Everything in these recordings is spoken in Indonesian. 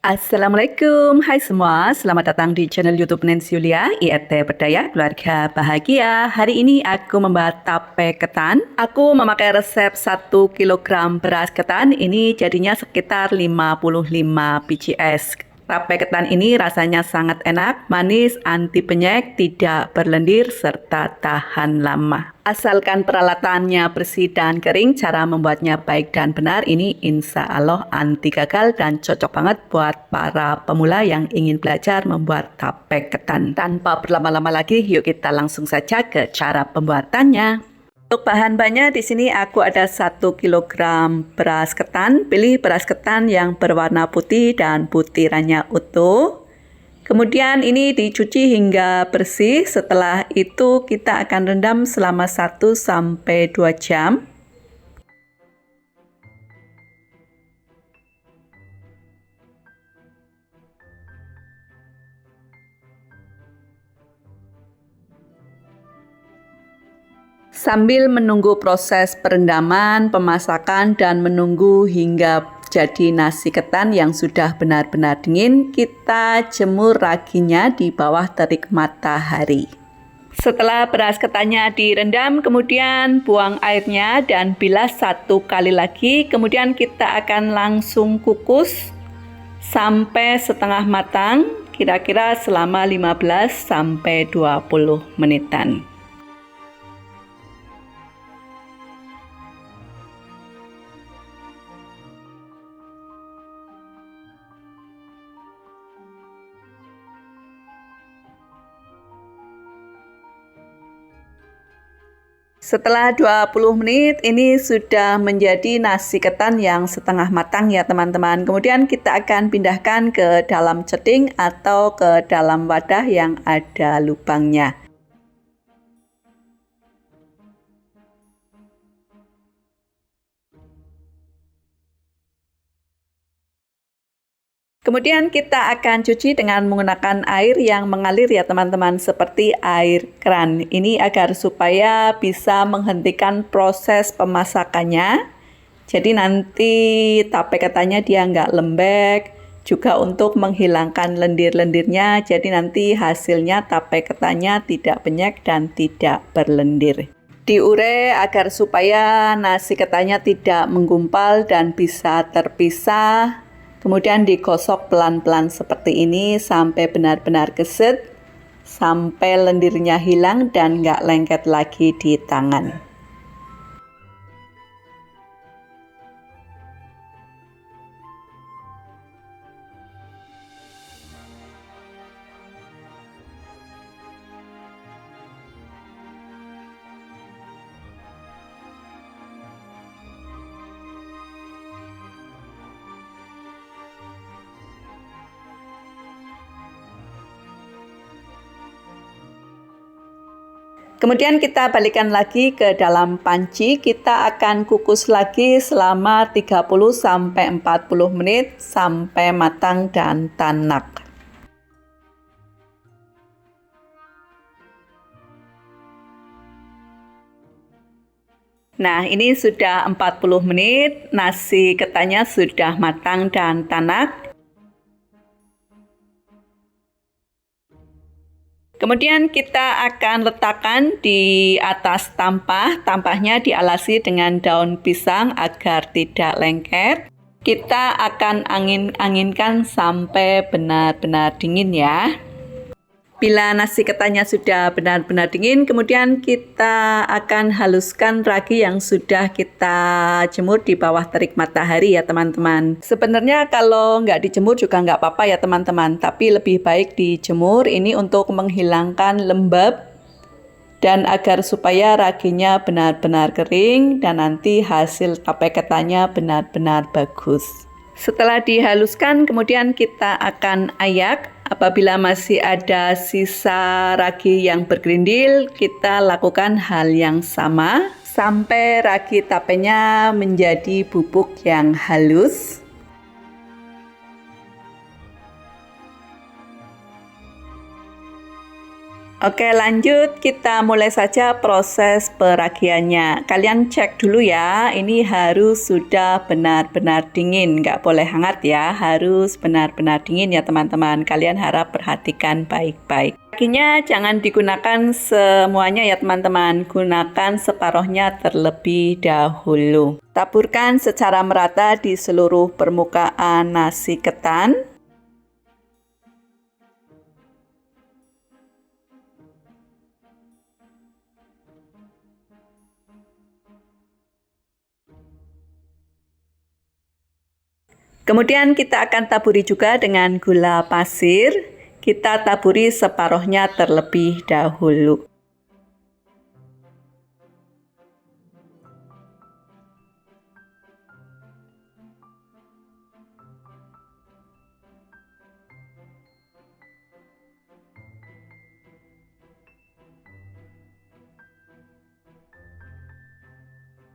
Assalamualaikum, hai semua. Selamat datang di channel YouTube Nancy Yulia, IRT Berdaya Keluarga Bahagia. Hari ini aku membuat tape ketan. Aku memakai resep 1 kilogram beras ketan. Ini jadinya sekitar 55 biji es. Tape ketan ini rasanya sangat enak, manis, anti penyek, tidak berlendir, serta tahan lama. Asalkan peralatannya bersih dan kering, cara membuatnya baik dan benar, ini insya Allah anti gagal dan cocok banget buat para pemula yang ingin belajar membuat tape ketan. Tanpa berlama-lama lagi, yuk kita langsung saja ke cara pembuatannya. Untuk bahan-bahannya di sini aku ada 1 kilogram beras ketan. Pilih beras ketan yang berwarna putih dan butirannya utuh. Kemudian ini dicuci hingga bersih. Setelah itu kita akan rendam selama 1-2 jam. Sambil menunggu proses perendaman, pemasakan, dan menunggu hingga jadi nasi ketan yang sudah benar-benar dingin, kita jemur raginya di bawah terik matahari. Setelah beras ketannya direndam, kemudian buang airnya dan bilas 1 kali lagi. Kemudian kita akan langsung kukus sampai setengah matang, kira-kira selama 15-20 menitan. Setelah 20 menit ini sudah menjadi nasi ketan yang setengah matang ya teman-teman. Kemudian kita akan pindahkan ke dalam ceding atau ke dalam wadah yang ada lubangnya. Kemudian kita akan cuci dengan menggunakan air yang mengalir ya teman-teman, seperti air keran. Ini agar supaya bisa menghentikan proses pemasakannya. Jadi nanti tape ketannya dia nggak lembek. Juga untuk menghilangkan lendir-lendirnya, jadi nanti hasilnya tape ketannya tidak penyek dan tidak berlendir. Diure agar supaya nasi ketannya tidak menggumpal dan bisa terpisah. Kemudian digosok pelan-pelan seperti ini sampai benar-benar geset, sampai lendirnya hilang dan nggak lengket lagi di tangan. Kemudian kita balikan lagi ke dalam panci, kita akan kukus lagi selama 30-40 menit sampai matang dan tanak. Nah, ini sudah 40 menit, nasi ketannya sudah matang dan tanak. Kemudian kita akan letakkan di atas tampah. Tampahnya dialasi dengan daun pisang agar tidak lengket. Kita akan angin-anginkan sampai benar-benar dingin ya. Bila nasi ketannya sudah benar-benar dingin, kemudian kita akan haluskan ragi yang sudah kita jemur di bawah terik matahari ya teman-teman. Sebenarnya kalau nggak dijemur juga nggak apa-apa ya teman-teman, tapi lebih baik dijemur ini untuk menghilangkan lembab dan agar supaya raginya benar-benar kering dan nanti hasil tape ketannya benar-benar bagus. Setelah dihaluskan, kemudian kita akan ayak. Apabila masih ada sisa ragi yang bergerindil, kita lakukan hal yang sama sampai ragi tapenya menjadi bubuk yang halus. Oke, lanjut kita mulai saja proses peragiannya. Kalian cek dulu ya, ini harus sudah benar-benar dingin, nggak boleh hangat ya, harus benar-benar dingin ya teman-teman. Kalian harap perhatikan baik-baik. Raginya jangan digunakan semuanya ya teman-teman, gunakan separuhnya terlebih dahulu. Taburkan secara merata di seluruh permukaan nasi ketan. Kemudian kita akan taburi juga dengan gula pasir. Kita taburi separuhnya terlebih dahulu.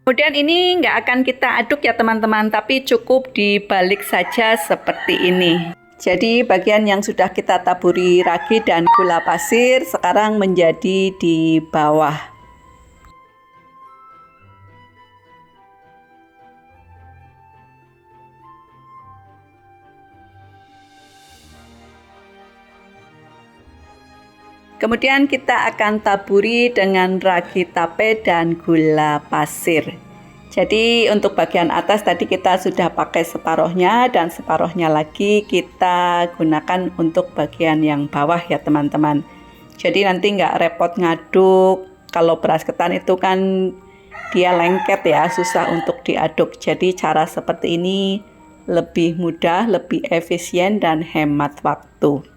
Kemudian ini nggak akan kita aduk ya teman-teman, tapi cukup dibalik saja seperti ini. Jadi bagian yang sudah kita taburi ragi dan gula pasir sekarang menjadi di bawah. Kemudian kita akan taburi dengan ragi tape dan gula pasir. Jadi untuk bagian atas tadi kita sudah pakai separuhnya dan separuhnya lagi kita gunakan untuk bagian yang bawah ya teman-teman. Jadi nanti nggak repot ngaduk. Kalau beras ketan itu kan dia lengket ya, susah untuk diaduk. Jadi cara seperti ini lebih mudah, lebih efisien dan hemat waktu.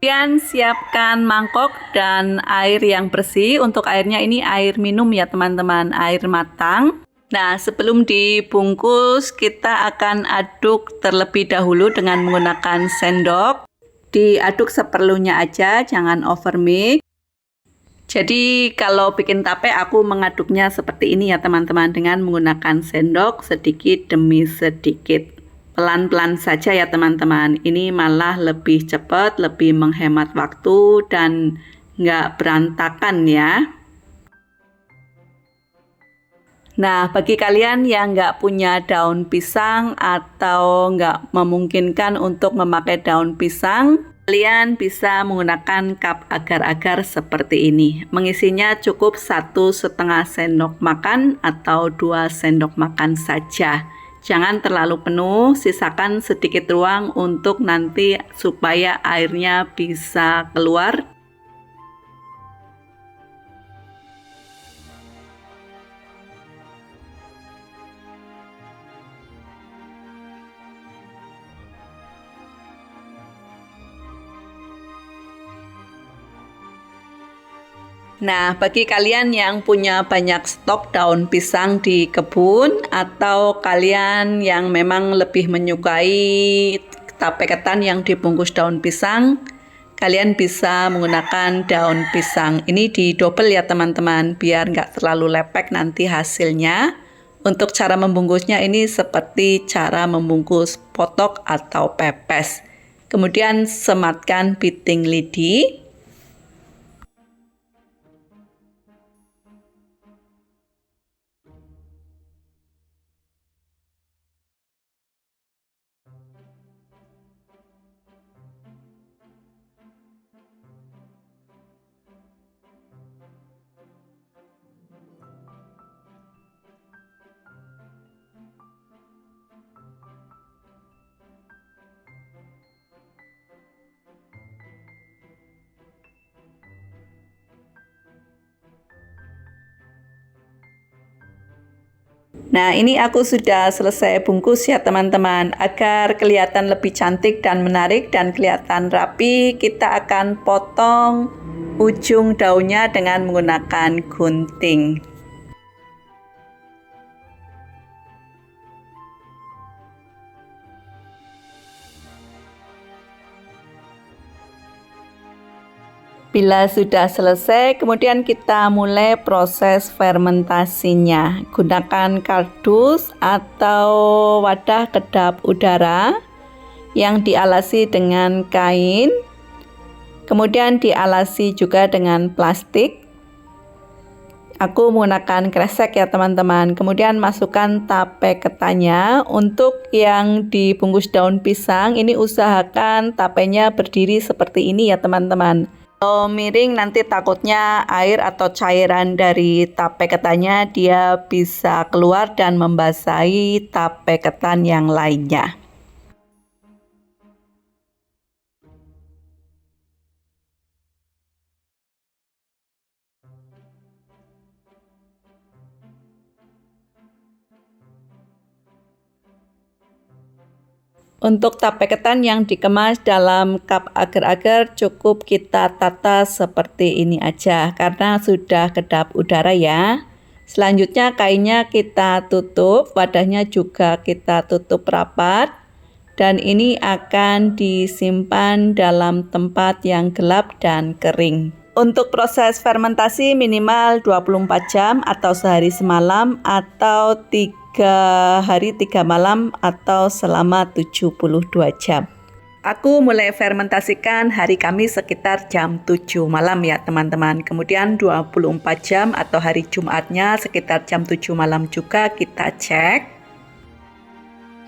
Kemudian siapkan mangkok dan air yang bersih. Untuk airnya ini air minum ya teman-teman, air matang. Nah, sebelum dibungkus kita akan aduk terlebih dahulu dengan menggunakan sendok. Diaduk seperlunya aja, jangan overmix. Jadi kalau bikin tape aku mengaduknya seperti ini ya teman-teman, dengan menggunakan sendok sedikit demi sedikit. Pelan-pelan saja ya teman-teman, ini malah lebih cepat, lebih menghemat waktu dan nggak berantakan ya. Nah, bagi kalian yang nggak punya daun pisang atau nggak memungkinkan untuk memakai daun pisang, kalian bisa menggunakan cup agar-agar seperti ini. Mengisinya cukup 1,5 sendok makan atau 2 sendok makan saja. Jangan terlalu penuh, sisakan sedikit ruang untuk nanti supaya airnya bisa keluar. Nah, bagi kalian yang punya banyak stok daun pisang di kebun atau kalian yang memang lebih menyukai tape ketan yang dibungkus daun pisang, kalian bisa menggunakan daun pisang. Ini didobel ya teman-teman, biar nggak terlalu lepek nanti hasilnya. Untuk cara membungkusnya ini seperti cara membungkus potok atau pepes. Kemudian sematkan piting lidi. Nah, ini aku sudah selesai bungkus ya teman-teman. Agar kelihatan lebih cantik dan menarik dan kelihatan rapi, kita akan potong ujung daunnya dengan menggunakan gunting. Bila sudah selesai, kemudian kita mulai proses fermentasinya. Gunakan kardus atau wadah kedap udara yang dialasi dengan kain. Kemudian dialasi juga dengan plastik. Aku menggunakan kresek ya teman-teman. Kemudian masukkan tape ketannya. Untuk yang dibungkus daun pisang, ini usahakan tapenya berdiri seperti ini ya teman-teman. Kalau miring nanti takutnya air atau cairan dari tape ketannya dia bisa keluar dan membasahi tape ketan yang lainnya. Untuk tape ketan yang dikemas dalam cup agar-agar cukup kita tata seperti ini aja karena sudah kedap udara ya. Selanjutnya kainnya kita tutup, wadahnya juga kita tutup rapat dan ini akan disimpan dalam tempat yang gelap dan kering. Untuk proses fermentasi minimal 24 jam atau sehari semalam atau 3 hari 3 malam atau selama 72 jam. Aku mulai fermentasikan hari Kamis sekitar jam 7 malam ya teman-teman. Kemudian 24 jam atau hari Jumatnya sekitar jam 7 malam juga kita cek.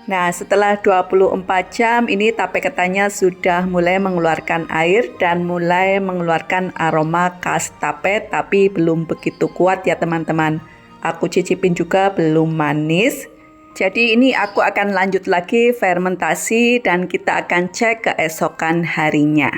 Nah, setelah 24 jam ini tape ketannya sudah mulai mengeluarkan air dan mulai mengeluarkan aroma khas tape, tapi belum begitu kuat ya teman-teman. Aku cicipin juga belum manis. Jadi ini aku akan lanjut lagi fermentasi dan kita akan cek keesokan harinya.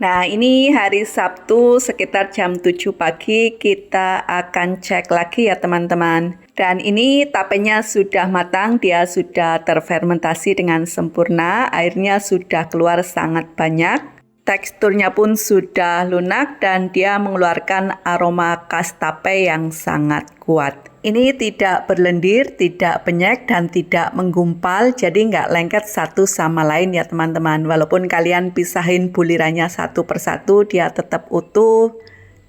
Nah, ini hari Sabtu sekitar jam 7 pagi kita akan cek lagi ya teman-teman. Dan ini tapenya sudah matang, dia sudah terfermentasi dengan sempurna, airnya sudah keluar sangat banyak. Teksturnya pun sudah lunak dan dia mengeluarkan aroma khas tape yang sangat kuat. Ini tidak berlendir, tidak penyek, dan tidak menggumpal, jadi nggak lengket satu sama lain ya teman-teman. Walaupun kalian pisahin bulirannya satu persatu, dia tetap utuh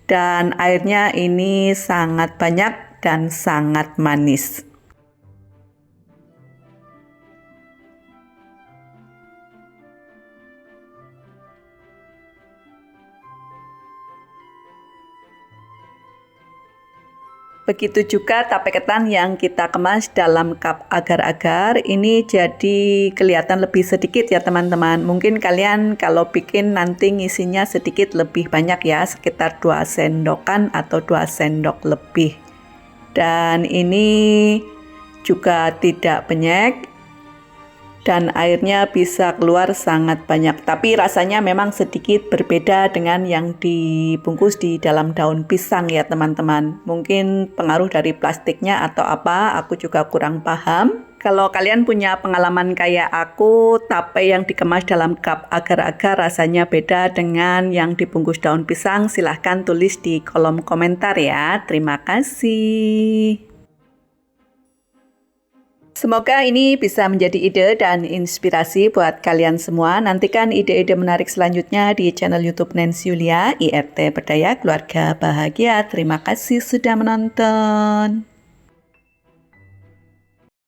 dan airnya ini sangat banyak dan sangat manis. Begitu juga tape ketan yang kita kemas dalam cup agar-agar, ini jadi kelihatan lebih sedikit ya teman-teman. Mungkin kalian kalau bikin nanti ngisinya sedikit lebih banyak ya, sekitar 2 sendokan atau 2 sendok lebih. Dan ini juga tidak penyek dan airnya bisa keluar sangat banyak, tapi rasanya memang sedikit berbeda dengan yang dibungkus di dalam daun pisang ya teman-teman. Mungkin pengaruh dari plastiknya atau apa, aku juga kurang paham. Kalau kalian punya pengalaman kayak aku, tape yang dikemas dalam cup agar-agar rasanya beda dengan yang dibungkus daun pisang, silahkan tulis di kolom komentar ya. Terima kasih. Semoga ini bisa menjadi ide dan inspirasi buat kalian semua. Nantikan ide-ide menarik selanjutnya di channel YouTube Nancy Yulia, IRT Berdaya Keluarga Bahagia. Terima kasih sudah menonton.